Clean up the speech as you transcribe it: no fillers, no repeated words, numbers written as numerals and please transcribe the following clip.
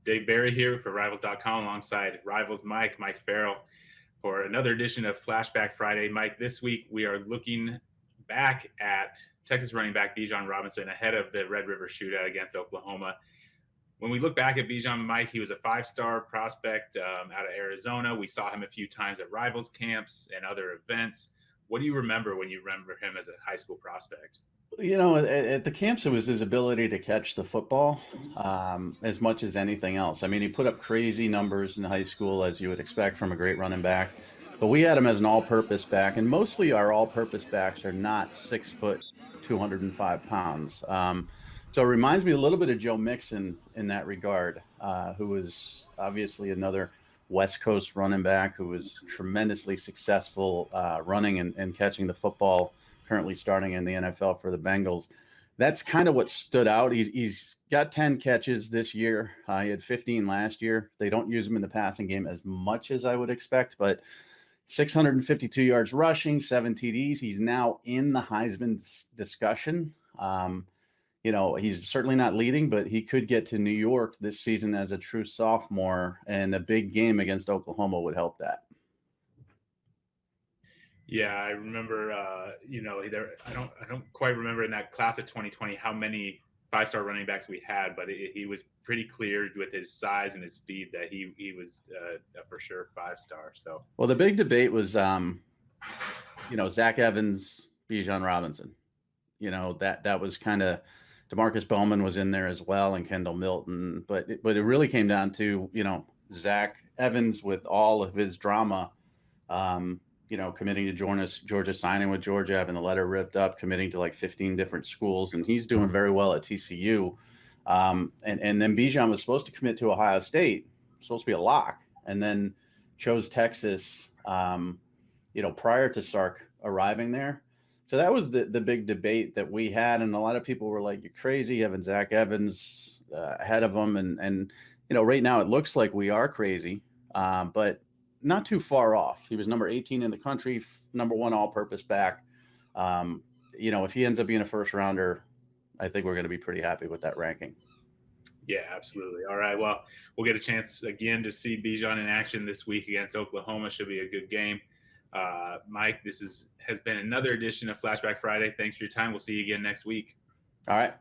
Dave Barry here for Rivals.com alongside Rivals Mike Farrell, for another edition of Flashback Friday. Mike, this week we are looking back at Texas running back Bijan Robinson ahead of the Red River Shootout against Oklahoma. When we look back at Bijan, Mike, he was a five-star prospect out of Arizona. We saw him a few times at Rivals camps and other events. What do you remember when you remember him as a high school prospect? At the camps, it was his ability to catch the football as much as anything else. I mean, he put up crazy numbers in high school, as you would expect from a great running back. But we had him as an all-purpose back, and mostly our all-purpose backs are not 6 foot, 205 pounds. So it reminds me a little bit of Joe Mixon in that regard, who was obviously another West Coast running back who was tremendously successful running and catching the football, currently starting in the NFL for the Bengals. That's kind of what stood out. He's got 10 catches this year. He had 15 last year. They don't use him in the passing game as much as I would expect, but 652 yards rushing, 7 TDs. He's now in the Heisman discussion. He's certainly not leading, but he could get to New York this season as a true sophomore, and a big game against Oklahoma would help that. Yeah, I remember. I don't quite remember in that class of 2020 how many five-star running backs we had, but he was pretty clear with his size and his speed that he was a for sure five-star. So, well, the big debate was, Zach Evans, Bijan Robinson. That was kind of, DeMarcus Bowman was in there as well, and Kendall Milton. But it really came down to Zach Evans with all of his drama. Committing to Georgia, signing with Georgia, having the letter ripped up, committing to like 15 different schools, and he's doing very well at TCU. And then Bijan was supposed to commit to Ohio State, supposed to be a lock, and then chose Texas, prior to Sark arriving there. So that was the big debate that we had, and a lot of people were like, "You're crazy, having Zach Evans ahead of him," and right now it looks like we are crazy, but not too far off. He was number 18 in the country, number 1 all-purpose back. If he ends up being a first rounder, I think we're going to be pretty happy with that ranking. Yeah, absolutely. All right. Well, we'll get a chance again to see Bijan in action this week against Oklahoma. Should be a good game. Mike, this has been another edition of Flashback Friday. Thanks for your time. We'll see you again next week. All right.